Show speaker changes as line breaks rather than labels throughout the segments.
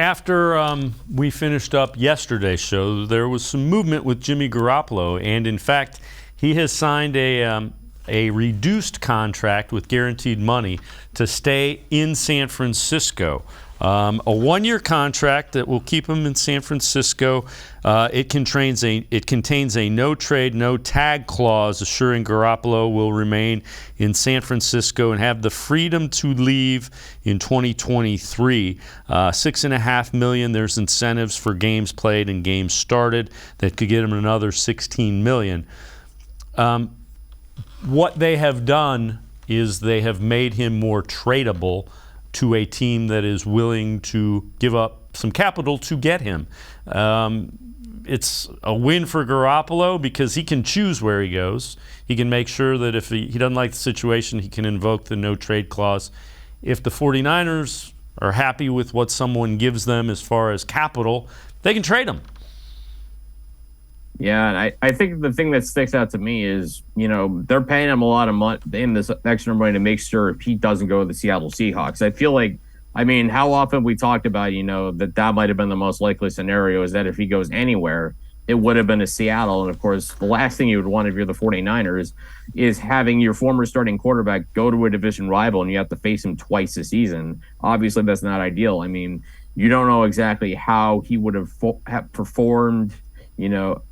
After we finished up yesterday's show, there was some movement with Jimmy Garoppolo, and in fact, he has signed a reduced contract with guaranteed money to stay in San Francisco. A one-year contract that will keep him in San Francisco. It contains a no-trade, no-tag clause assuring Garoppolo will remain in San Francisco and have the freedom to leave in 2023. $6.5 million. There's incentives for games played and games started that could get him another $16 million. What they have done is they have made him more tradable to a team that is willing to give up some capital to get him. It's a win for Garoppolo because he can choose where he goes. He can make sure that if he doesn't like the situation, he can invoke the no-trade clause. If the 49ers are happy with what someone gives them as far as capital, they can trade him.
Yeah, and I think the thing that sticks out to me is, they're paying him a lot of money, in this extra money to make sure he doesn't go to the Seattle Seahawks. I feel like, how often we talked about, that might have been the most likely scenario is that if he goes anywhere, it would have been to Seattle. And of course, the last thing you would want if you're the 49ers is having your former starting quarterback go to a division rival and you have to face him twice a season. Obviously, that's not ideal. You don't know exactly how he would have performed,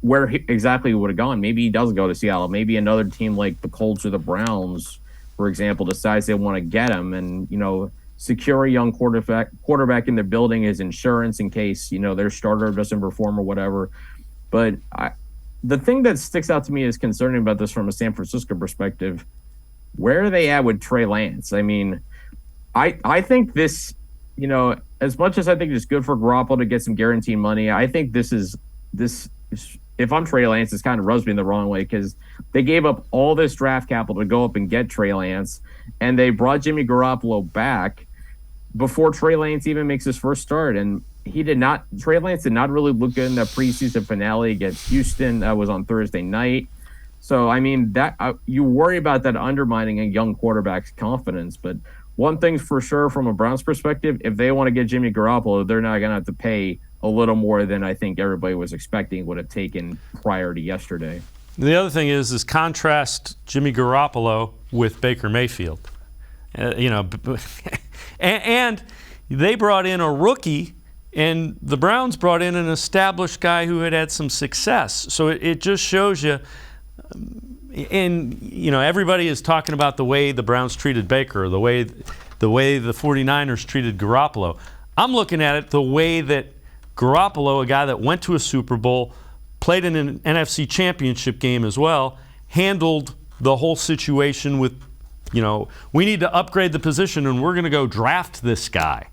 where he exactly would have gone. Maybe he does go to Seattle. Maybe another team like the Colts or the Browns, for example, decides they want to get him and, secure a young quarterback in their building as insurance in case, their starter doesn't perform or whatever. But the thing that sticks out to me is concerning about this from a San Francisco perspective, where are they at with Trey Lance? I think this, as much as I think it's good for Garoppolo to get some guaranteed money, I think this, if I'm Trey Lance, it's kind of rubs me the wrong way because they gave up all this draft capital to go up and get Trey Lance, and they brought Jimmy Garoppolo back before Trey Lance even makes his first start. And Trey Lance did not really look good in the preseason finale against Houston. That was on Thursday night. So, you worry about that undermining a young quarterback's confidence. But one thing's for sure from a Browns perspective, if they want to get Jimmy Garoppolo, they're not going to have to pay a little more than I think everybody was expecting would have taken prior to yesterday.
The other thing is contrast Jimmy Garoppolo with Baker Mayfield. And they brought in a rookie, and the Browns brought in an established guy who had some success. So it just shows you, and everybody is talking about the way the Browns treated Baker, the way the 49ers treated Garoppolo. I'm looking at it the way that Garoppolo, a guy that went to a Super Bowl, played in an NFC Championship game as well, handled the whole situation with, we need to upgrade the position and we're going to go draft this guy.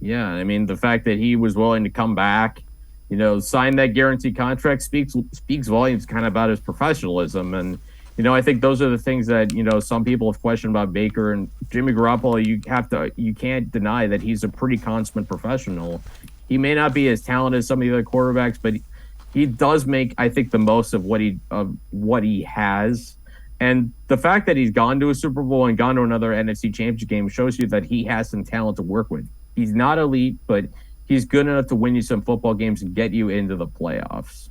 Yeah, the fact that he was willing to come back, sign that guaranteed contract speaks volumes kind of about his professionalism. And, I think those are the things that, some people have questioned about Baker and Jimmy Garoppolo. You can't deny that he's a pretty consummate professional. He may not be as talented as some of the other quarterbacks, but he does make, I think, the most of what he has. And the fact that he's gone to a Super Bowl and gone to another NFC Championship game shows you that he has some talent to work with. He's not elite, but he's good enough to win you some football games and get you into the playoffs.